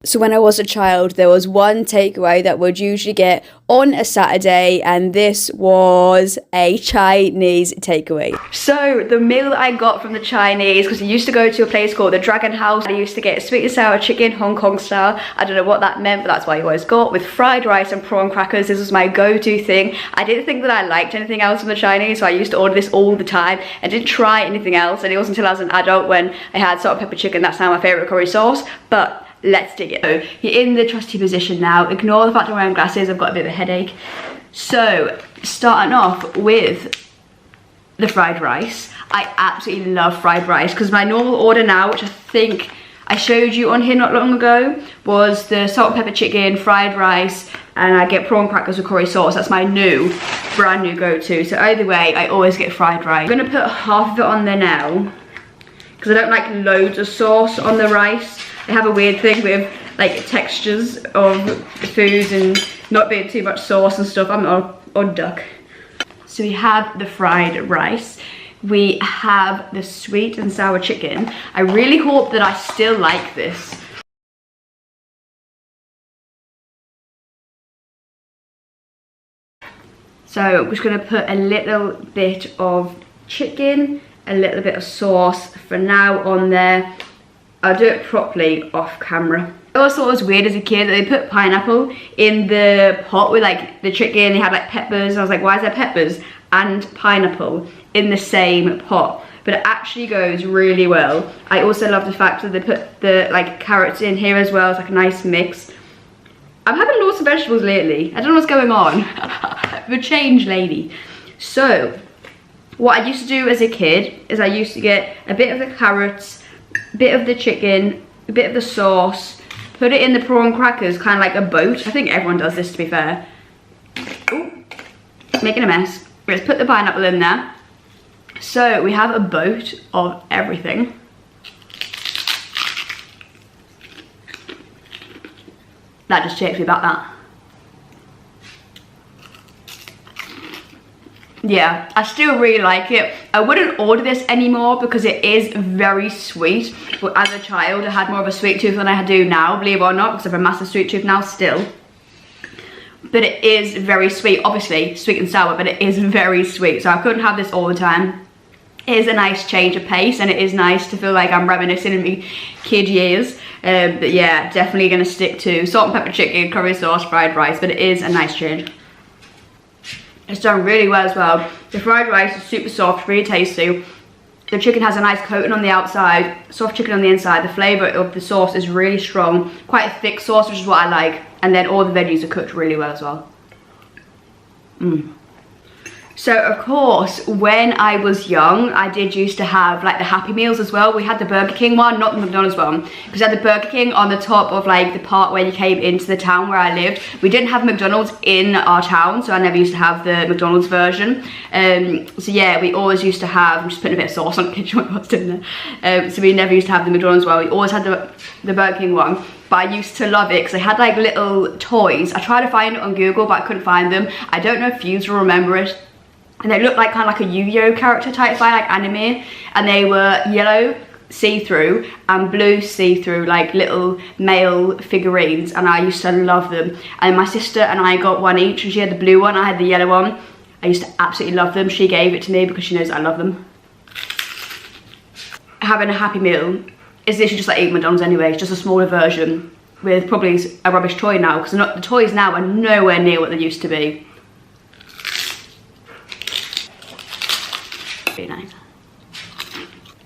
So when I was a child, there was one takeaway that we'd usually get on a Saturday, and this was a Chinese takeaway. So the meal that I got from the Chinese, because I used to go to a place called the Dragon House, I used to get sweet and sour chicken, Hong Kong style. I don't know what that meant, but that's what I always got, with fried rice and prawn crackers. This was my go-to thing. I didn't think that I liked anything else from the Chinese, so I used to order this all the time. I didn't try anything else, and it wasn't until I was an adult when I had salt and pepper chicken. That's now my favourite curry sauce. But let's dig it. So you're in the trusty position now. Ignore the fact I'm wearing glasses, I've got a bit of a headache. So starting off with the fried rice. I absolutely love fried rice, because my normal order now, which I think I showed you on here not long ago, was the salt and pepper chicken, fried rice, and I get prawn crackers with curry sauce. That's my brand new go-to. So either way, I always get fried rice. I'm gonna put half of it on there now, because I don't like loads of sauce on the rice. I have a weird thing with like textures of foods and not being too much sauce and stuff. I'm on duck. So we have the fried rice. We have the sweet and sour chicken. I really hope that I still like this. So I'm just gonna put a little bit of chicken, a little bit of sauce for now on there. I'll do it properly off camera. I always thought it was weird as a kid that they put pineapple in the pot with like the chicken. They had like peppers. I was like, why is there peppers and pineapple in the same pot? But it actually goes really well. I also love the fact that they put the like carrots in here as well. It's like a nice mix. I'm having lots of vegetables lately. I don't know what's going on. I'm a change lady. So what I used to do as a kid is I used to get a bit of the carrots, bit of the chicken, a bit of the sauce, put it in the prawn crackers, kind of like a boat. I think everyone does this, to be fair. Ooh, making a mess. Let's put the pineapple in there. So we have a boat of everything. That just takes me back, that. Yeah, I still really like it. I wouldn't order this anymore because it is very sweet. But as a child, I had more of a sweet tooth than I do now, believe it or not, because I have a massive sweet tooth now still. But it is very sweet. Obviously, sweet and sour, but it is very sweet. So I couldn't have this all the time. It is a nice change of pace, and it is nice to feel like I'm reminiscing in my kid years. But yeah, definitely going to stick to salt and pepper chicken, curry sauce, fried rice, but it is a nice change. It's done really well as well. The fried rice is super soft, really tasty. The chicken has a nice coating on the outside, soft chicken on the inside. The flavour of the sauce is really strong, quite a thick sauce, which is what I like. And then all the veggies are cooked really well as well. So of course, when I was young, I did used to have like the Happy Meals as well. We had the Burger King one, not the McDonald's one, because we had the Burger King on the top of like the part where you came into the town where I lived. We didn't have McDonald's in our town, so I never used to have the McDonald's version. So yeah, we always used to have, I'm just putting a bit of sauce on the kitchen when I was doing that. So we never used to have the McDonald's one. We always had the Burger King one. But I used to love it because they had like little toys. I tried to find it on Google, but I couldn't find them. I don't know if you will remember it. And they looked like kind of like a Yu-Gi-Oh character type by like anime, and they were yellow see-through and blue see-through, like little male figurines, and I used to love them. And my sister and I got one each, and she had the blue one, I had the yellow one. I used to absolutely love them. She gave it to me because she knows I love them. Having a Happy Meal is literally just like eating McDonald's anyway. It's just a smaller version with probably a rubbish toy now, because the toys now are nowhere near what they used to be. Very nice.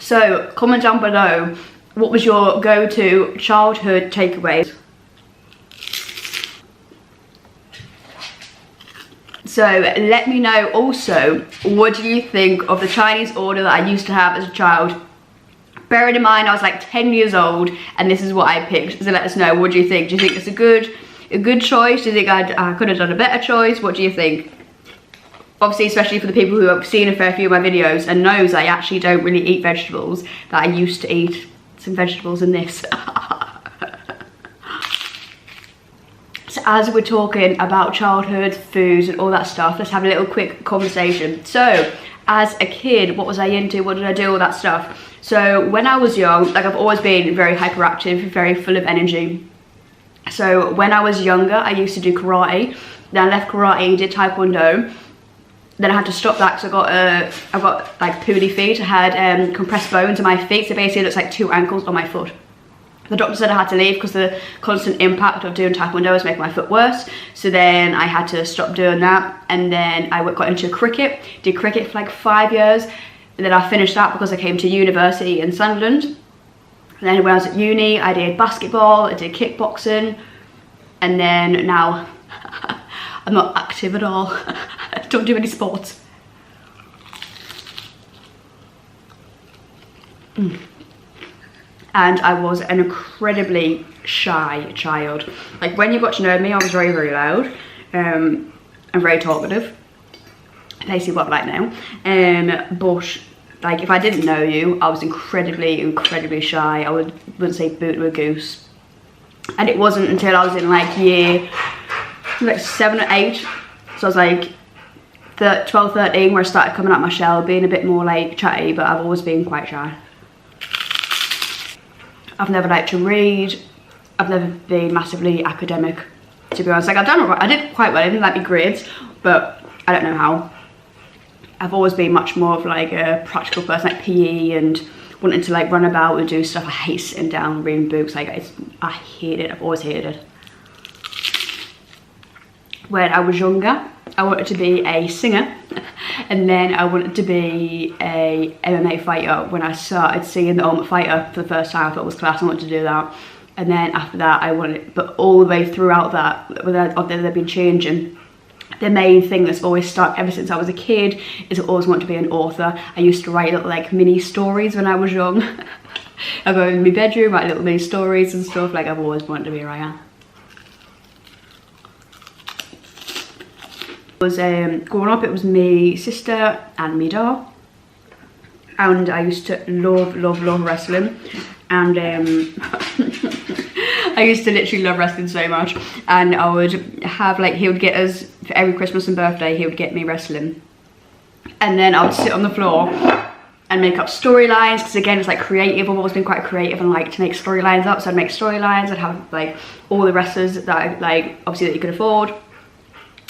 So comment down below, what was your go-to childhood takeaways? So let me know also, what do you think of the Chinese order that I used to have as a child? Bearing in mind I was like 10 years old and this is what I picked. So let us know, what do you think? Do you think it's a good choice? Do you think I could have done a better choice? What do you think? Obviously, especially for the people who have seen a fair few of my videos and knows I actually don't really eat vegetables, that I used to eat some vegetables in this. So as we're talking about childhood foods and all that stuff, let's have a little quick conversation. So as a kid, what was I into? What did I do? All that stuff. So when I was young, like I've always been very hyperactive, very full of energy. So when I was younger, I used to do karate. Then I left karate, did taekwondo. Then I had to stop that because I got like poodle feet. I had compressed bones in my feet, so basically it looks like 2 ankles on my foot. The doctor said I had to leave because the constant impact of doing taekwondo was making my foot worse. So then I had to stop doing that, and then I got into cricket. Did cricket for like 5 years, and then I finished that because I came to university in Sunderland. And then when I was at uni, I did basketball, I did kickboxing, and then now I'm not active at all. I don't do any sports. And I was an incredibly shy child. Like when you got to know me, I was very, very loud and very talkative. Basically what I'm like now. But like if I didn't know you, I was incredibly shy. I wouldn't say boot to a goose. And it wasn't until I was in like year like 7 or 8, so I was like 12, 13, where I started coming out my shell, being a bit more like chatty, but I've always been quite shy. I've never liked to read. I've never been massively academic, to be honest. Like I did quite well, I didn't like my grades, but I don't know how. I've always been much more of like a practical person, like PE and wanting to like run about and do stuff. I hate sitting down reading books. Like I hate it. I've always hated it. When I was younger, I wanted to be a singer, and then I wanted to be a MMA fighter. When I started seeing The Ultimate Fighter for the first time, I thought it was class, I wanted to do that. And then after that, I wanted, but all the way throughout that, they've been changing. The main thing that's always stuck ever since I was a kid is I always wanted to be an author. I used to write little like mini stories when I was young. I go in my bedroom, write little mini stories and stuff. Like I've always wanted to be a writer. Growing up, it was me sister and me dad, and I used to love wrestling, and I used to literally love wrestling so much. And I would have like, he would get us for every Christmas and birthday, he would get me wrestling, and then I would sit on the floor and make up storylines, because again it's like creative. I've always been quite creative and like to make storylines up, so I'd make storylines. I'd have like all the wrestlers that I like, obviously that you could afford.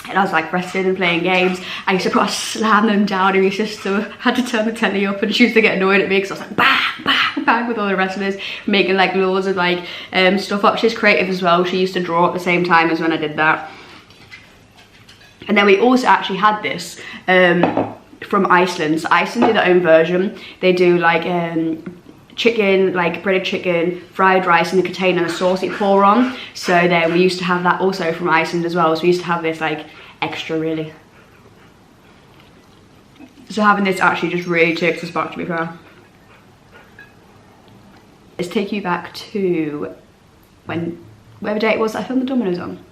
And I was like wrestling and playing games. I used to put a slam them down, and my sister had to turn the telly up, and she used to get annoyed at me because I was like bang, bang, bang with all the wrestlers, making like loads of like stuff up. She's creative as well. She used to draw at the same time as when I did that. And then we also actually had this from Iceland. So Iceland do their own version. They do like chicken, like breaded chicken, fried rice in a container and a sauce you pour on. So then we used to have that also from Iceland as well. So we used to have this like extra really. So having this actually just really takes us back, to be fair. Let's take you back to whatever day it was that I filmed the Domino's on.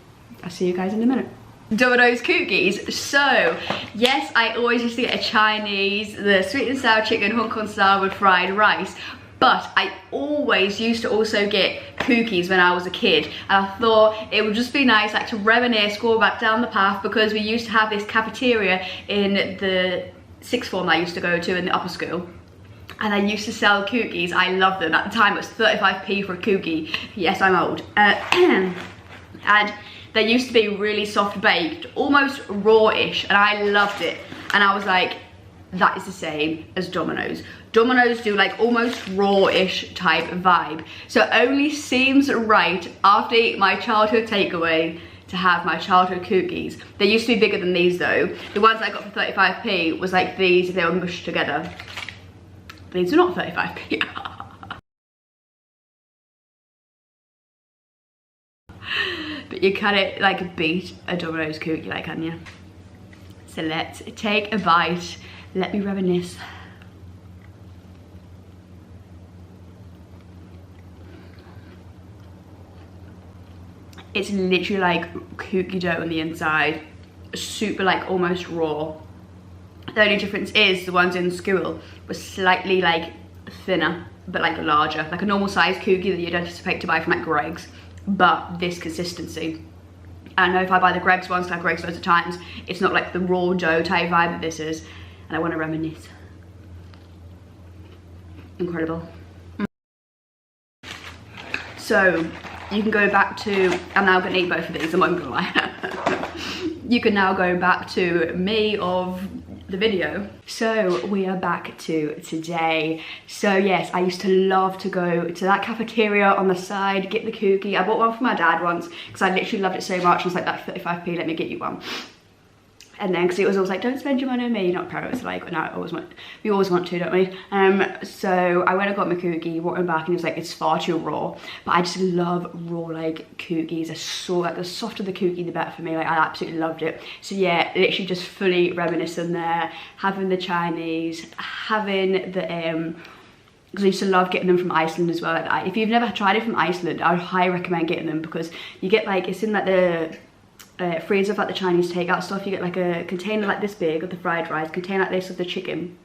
I'll see you guys in a minute. Domino's cookies. So yes, I always used to get a Chinese, the sweet and sour chicken Hong Kong style with fried rice. But I always used to also get cookies when I was a kid, and I thought it would just be nice like to reminisce, go back down the path, because we used to have this cafeteria in the sixth form I used to go to in the upper school, and I used to sell cookies. I loved them. At the time it was 35p for a cookie. Yes, I'm old. And they used to be really soft baked, almost raw-ish, and I loved it. And I was like, that is the same as Domino's. Domino's do like almost raw-ish type vibe. So it only seems right after my childhood takeaway to have my childhood cookies. They used to be bigger than these though. The ones I got for 35p was like these if they were mushed together. These are not 35p. But you can't like beat a Domino's cookie, like, can you? So let's take a bite. Let me reminisce. It's literally like cookie dough on the inside, super like almost raw. The only difference is the ones in school were slightly like thinner, but like larger, like a normal size cookie that you'd anticipate to buy from like Greggs, but this consistency. I know if I buy the Greggs ones, like Greggs loads of times, it's not like the raw dough type vibe that this is, and I want to reminisce. Incredible. So you can go back to, I'm now gonna eat both of these, I'm not gonna lie. You can now go back to me of the video. So we are back to today. So yes, I used to love to go to that cafeteria on the side, get the cookie. I bought one for my dad once because I literally loved it so much. I was like, that 35p, let me get you one. And then, because it was always like, don't spend your money on me. You're not parents, like, no, we always want to, don't we? So I went and got my cookie, brought him back, and he was like, it's far too raw. But I just love raw, like, cookies. They're so, like, the softer the cookie, the better for me. Like, I absolutely loved it. So yeah, literally just fully reminiscent there. Having the Chinese, having the, because I used to love getting them from Iceland as well. Like, if you've never tried it from Iceland, I would highly recommend getting them, because you get, like, it's in, like, the freezer of like the Chinese takeout stuff. You get like a container like this big of the fried rice, container like this of the chicken,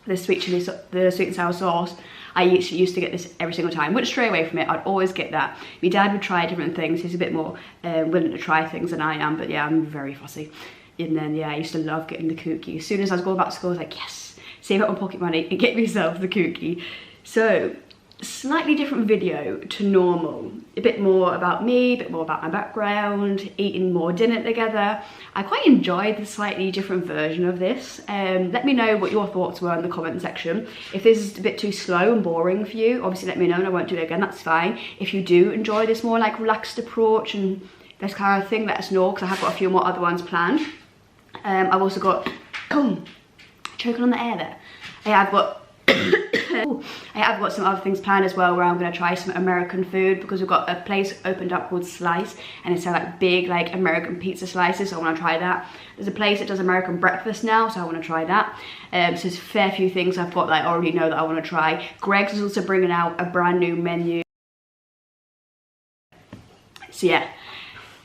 the sweet chili, the sweet and sour sauce. I used to get this every single time. Wouldn't stray away from it. I'd always get that. My dad would try different things. He's a bit more willing to try things than I am, but yeah, I'm very fussy. And then yeah, I used to love getting the cookie. As soon as I was going back to school, I was like, yes, save up my pocket money and get myself the cookie. So slightly different video to normal, a bit more about me, a bit more about my background, eating more dinner together. I quite enjoyed the slightly different version of this. Let me know what your thoughts were in the comment section. If this is a bit too slow and boring for you, obviously let me know and I won't do it again, that's fine. If you do enjoy this more like relaxed approach and this kind of thing, let us know, because I have got a few more other ones planned. I've also got, choking on the air there. I've got some other things planned as well, where I'm going to try some American food, because we've got a place opened up called Slice, and it's like big like American pizza slices, so I want to try that. There's a place that does American breakfast now, so I want to try that. So there's a fair few things I've got that I already know that I want to try. Greggs is also bringing out a brand new menu. So yeah,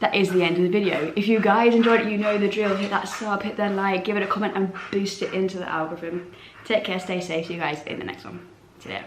that is the end of the video. If you guys enjoyed it, you know the drill. Hit that sub, hit that like, give it a comment and boost it into the algorithm. Take care, stay safe. See you guys in the next one. See you later.